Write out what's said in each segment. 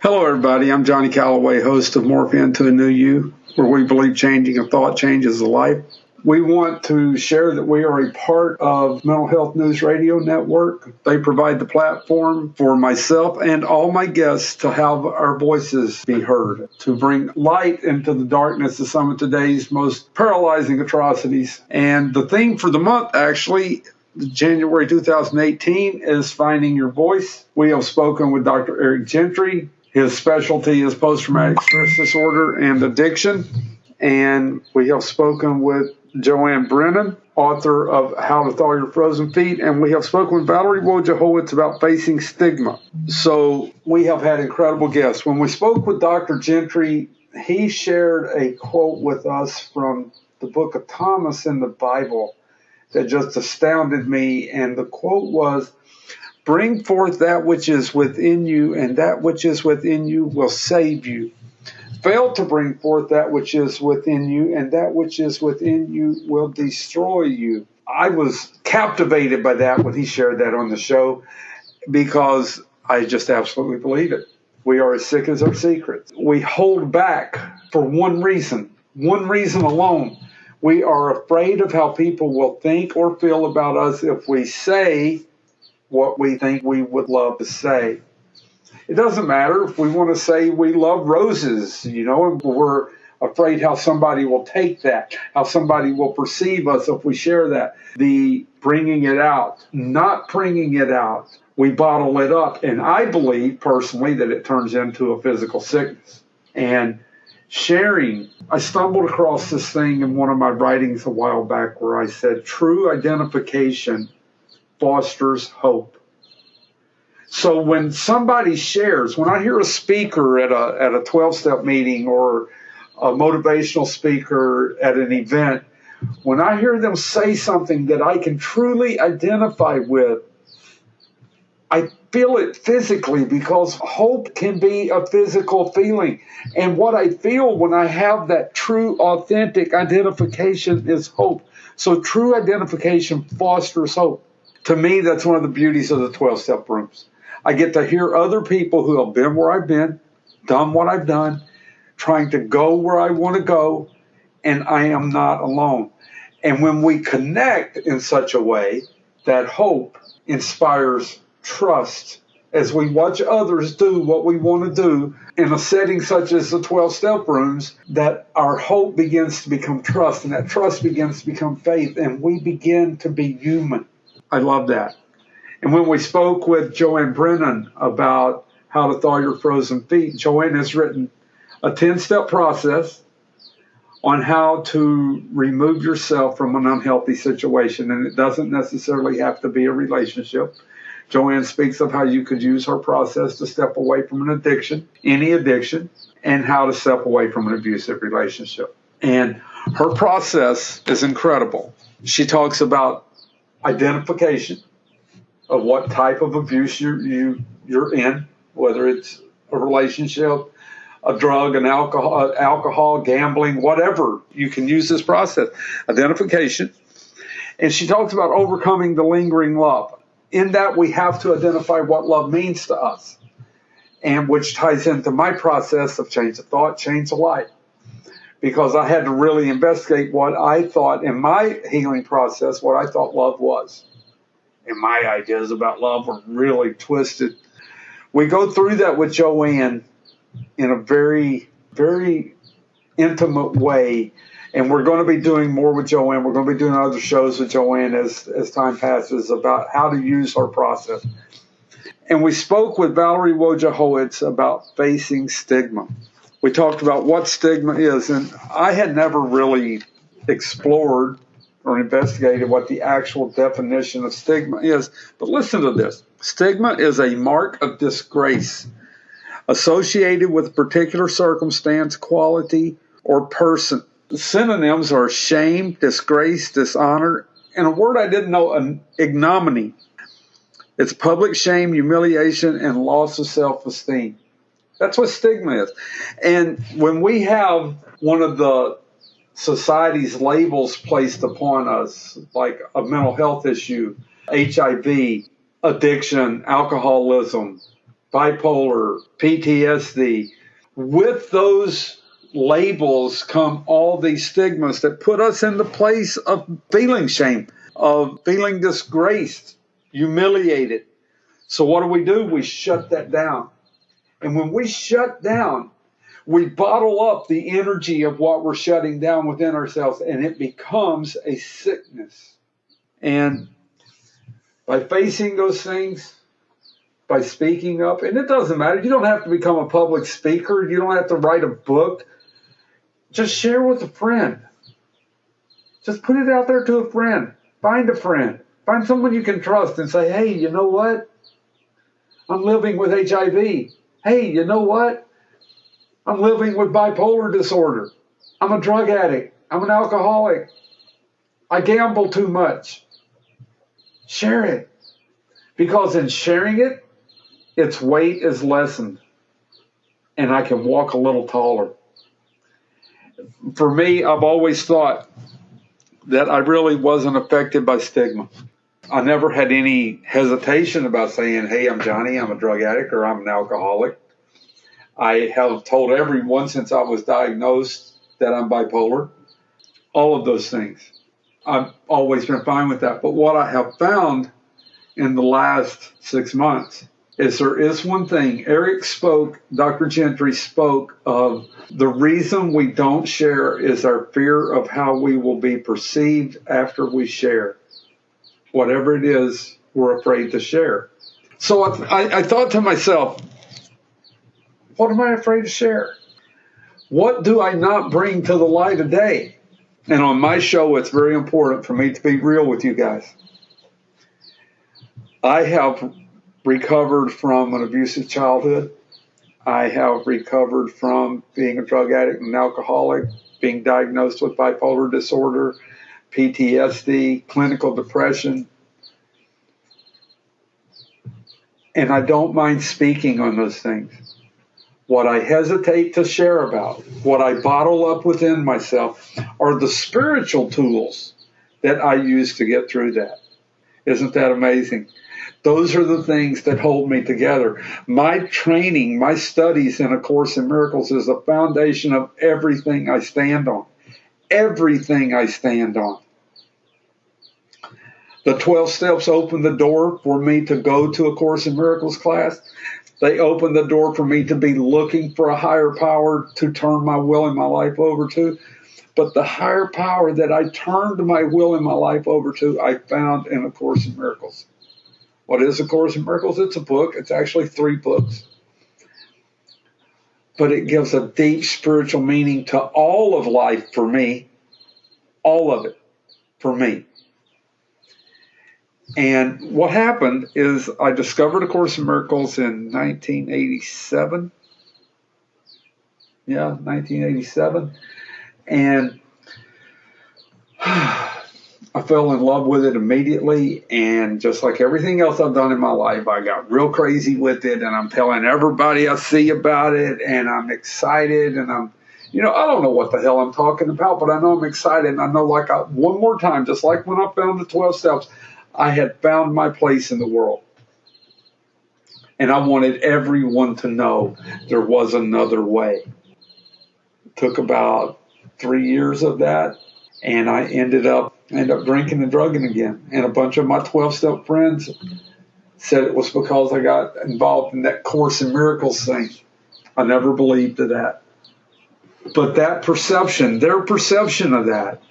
Hello, everybody. I'm Johnny Calloway, host of Morph Into a New You, where we believe changing a thought changes a life. We want to share that we are a part of Mental Health News Radio Network. They provide the platform for myself and all my guests to have our voices be heard, to bring light into the darkness of some of today's most paralyzing atrocities. And the theme for the month, actually, January 2018, is Finding Your Voice. We have spoken with Dr. Eric Gentry. His specialty is post-traumatic stress disorder and addiction. And we have spoken with Joanne Brennan, author of How to Thaw Your Frozen Feet. And we have spoken with Valerie Wood about facing stigma. So we have had incredible guests. When we spoke with Dr. Gentry, he shared a quote with us from the book of Thomas in the Bible that just astounded me. And the quote was, "Bring forth that which is within you, and that which is within you will save you. Fail to bring forth that which is within you, and that which is within you will destroy you." I was captivated by that when he shared that on the show, because I just absolutely believe it. We are as sick as our secrets. We hold back for one reason alone. We are afraid of how people will think or feel about us if we say what we think we would love to say. It doesn't matter if we want to say we love roses, and we're afraid how somebody will take that, how somebody will perceive us if we share that. The bringing it out, not bringing it out, we bottle it up. And I believe personally that it turns into a physical sickness. And sharing, I stumbled across this thing in one of my writings a while back where I said, true identification fosters hope. So when somebody shares, when I hear a speaker at a 12-step meeting or a motivational speaker at an event, when I hear them say something that I can truly identify with, I feel it physically, because hope can be a physical feeling. And what I feel when I have that true, authentic identification is hope. So true identification fosters hope. To me, that's one of the beauties of the 12-step rooms. I get to hear other people who have been where I've been, done what I've done, trying to go where I want to go, and I am not alone. And when we connect in such a way, that hope inspires trust as we watch others do what we want to do in a setting such as the 12-step rooms, that our hope begins to become trust, and that trust begins to become faith, and we begin to be human. I love that. And when we spoke with Joanne Brennan about How to Thaw Your Frozen Feet, Joanne has written a 10-step process on how to remove yourself from an unhealthy situation. And it doesn't necessarily have to be a relationship. Joanne speaks of how you could use her process to step away from an addiction, any addiction, and how to step away from an abusive relationship. And her process is incredible. She talks about identification of what type of abuse you're in, whether it's a relationship, a drug, an alcohol, gambling, whatever. You can use this process. Identification. And she talks about overcoming the lingering love. In that, we have to identify what love means to us, and which ties into my process of change of thought, change of life. Because I had to really investigate what I thought in my healing process, what I thought love was. And my ideas about love were really twisted. We go through that with Joanne in a very, very intimate way. And we're going to be doing more with Joanne. We're going to be doing other shows with Joanne as time passes about how to use her process. And we spoke with Valerie Wood about facing stigma. We talked about what stigma is, and I had never really explored or investigated what the actual definition of stigma is. But listen to this. Stigma is a mark of disgrace associated with a particular circumstance, quality, or person. The synonyms are shame, disgrace, dishonor, and a word I didn't know, ignominy. It's public shame, humiliation, and loss of self-esteem. That's what stigma is. And when we have one of the society's labels placed upon us, like a mental health issue, HIV, addiction, alcoholism, bipolar, PTSD. With those labels come all these stigmas that put us in the place of feeling shame, of feeling disgraced, humiliated. So what do? We shut that down. And when we shut down, we bottle up the energy of what we're shutting down within ourselves, and it becomes a sickness. And by facing those things, by speaking up, and it doesn't matter. You don't have to become a public speaker. You don't have to write a book. Just share with a friend. Just put it out there to a friend. Find a friend. Find someone you can trust and say, hey, you know what? I'm living with HIV. Hey, you know what? I'm living with bipolar disorder. I'm a drug addict. I'm an alcoholic. I gamble too much. Share it. Because in sharing it, its weight is lessened. And I can walk a little taller. For me, I've always thought that I really wasn't affected by stigma. I never had any hesitation about saying, hey, I'm Johnny, I'm a drug addict, or I'm an alcoholic. I have told everyone since I was diagnosed that I'm bipolar. All of those things. I've always been fine with that. But what I have found in the last 6 months is there is one thing. Dr. Gentry spoke of the reason we don't share is our fear of how we will be perceived after we share. Whatever it is, we're afraid to share. So I thought to myself, what am I afraid to share? What do I not bring to the light of day? And on my show, it's very important for me to be real with you guys. I have recovered from an abusive childhood. I have recovered from being a drug addict and alcoholic, being diagnosed with bipolar disorder, PTSD, clinical depression. And I don't mind speaking on those things. What I hesitate to share about, what I bottle up within myself, are the spiritual tools that I use to get through that. Isn't that amazing? Those are the things that hold me together. My training, my studies in A Course in Miracles is the foundation of everything I stand on. Everything I stand on. The 12 steps opened the door for me to go to A Course in Miracles class. They opened the door for me to be looking for a higher power to turn my will and my life over to. But the higher power that I turned my will and my life over to, I found in A Course in Miracles. What is A Course in Miracles? It's a book. It's actually 3 books. But it gives a deep spiritual meaning to all of life for me. All of it for me. And what happened is I discovered A Course in Miracles in 1987. Yeah, 1987. And I fell in love with it immediately, and just like everything else I've done in my life, I got real crazy with it, and I'm telling everybody I see about it, and I'm excited, and I don't know what the hell I'm talking about, but I know I'm excited, and I know one more time, just like when I found the 12 steps, I had found my place in the world. And I wanted everyone to know there was another way. It took about 3 years of that, and I ended up drinking and drugging again. And a bunch of my 12-step friends said it was because I got involved in that Course in Miracles thing. I never believed in that. But that perception, their perception of that,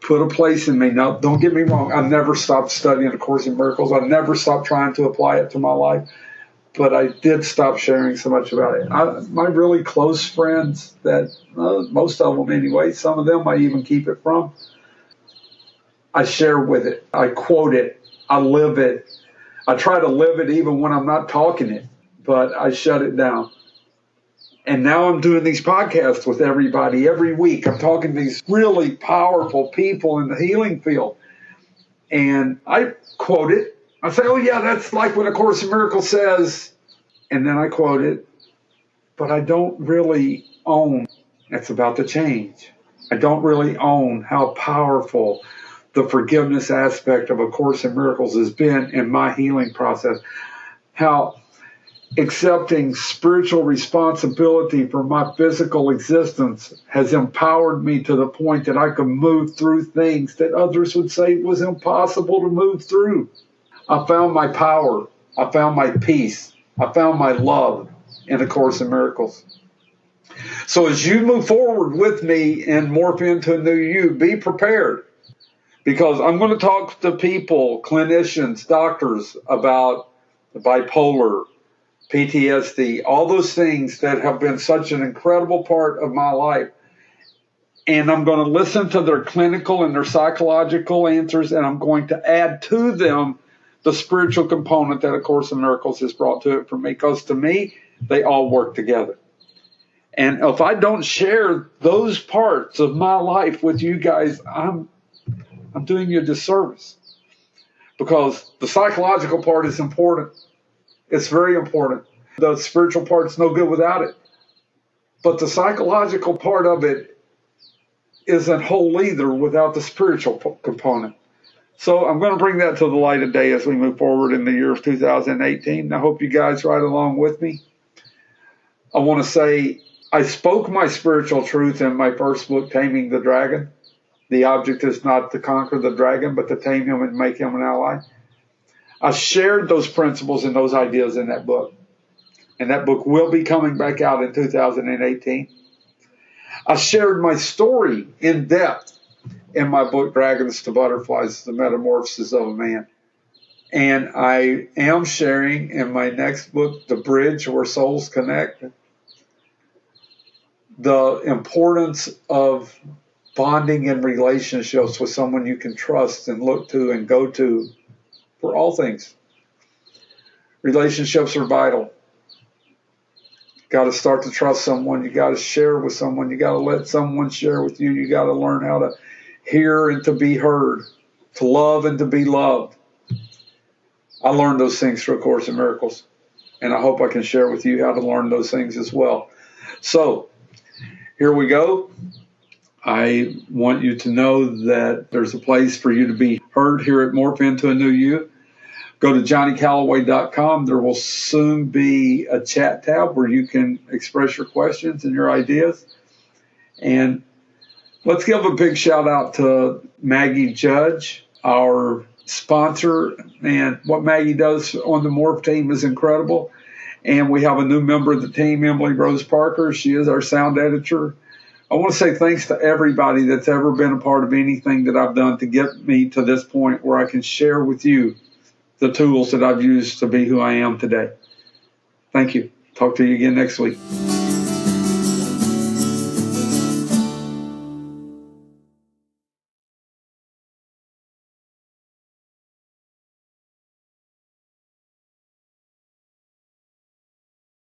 put a place in me. Now, don't get me wrong. I never stopped studying A Course in Miracles. I never stopped trying to apply it to my life. But I did stop sharing so much about it. My really close friends, most of them anyway, some of them I even keep it from, I share with it. I quote it. I live it. I try to live it even when I'm not talking it. But I shut it down. And now I'm doing these podcasts with everybody every week. I'm talking to these really powerful people in the healing field. And I quote it. I say, oh, yeah, that's like what A Course in Miracles says. And then I quote it. But I don't really own it's about to change. I don't really own how powerful the forgiveness aspect of A Course in Miracles has been in my healing process. How accepting spiritual responsibility for my physical existence has empowered me to the point that I can move through things that others would say was impossible to move through. I found my power. I found my peace. I found my love in A Course in Miracles. So as you move forward with me and morph into a new you, be prepared. Because I'm going to talk to people, clinicians, doctors about bipolar, PTSD, all those things that have been such an incredible part of my life. And I'm going to listen to their clinical and their psychological answers, and I'm going to add to them the spiritual component that A Course in Miracles has brought to it for me. Because to me, they all work together. And if I don't share those parts of my life with you guys, I'm doing you a disservice. Because the psychological part is important. It's very important. The spiritual part's no good without it. But the psychological part of it isn't whole either without the spiritual component. So I'm going to bring that to the light of day as we move forward in the year of 2018. I hope you guys ride along with me. I want to say I spoke my spiritual truth in my first book, Taming the Dragon. The object is not to conquer the dragon, but to tame him and make him an ally. I shared those principles and those ideas in that book. And that book will be coming back out in 2018. I shared my story in depth in my book, Dragons to Butterflies, The Metamorphosis of a Man. And I am sharing in my next book, The Bridge Where Souls Connect, the importance of bonding in relationships with someone you can trust and look to and go to for all things. Relationships are vital. Got to start to trust someone. You got to share with someone. You got to let someone share with you. You got to learn how to hear and to be heard, to love and to be loved. I learned those things through A Course in Miracles, and I hope I can share with you how to learn those things as well. So here we go. I want you to know that there's a place for you to be heard here at Morph Into a New You. Go to johnnycallaway.com. There will soon be a chat tab where you can express your questions and your ideas. And let's give a big shout out to Maggie Judge, our sponsor. And what Maggie does on the Morph team is incredible. And we have a new member of the team, Emily Rose Parker. She is our sound editor. I want to say thanks to everybody that's ever been a part of anything that I've done to get me to this point where I can share with you the tools that I've used to be who I am today. Thank you. Talk to you again next week.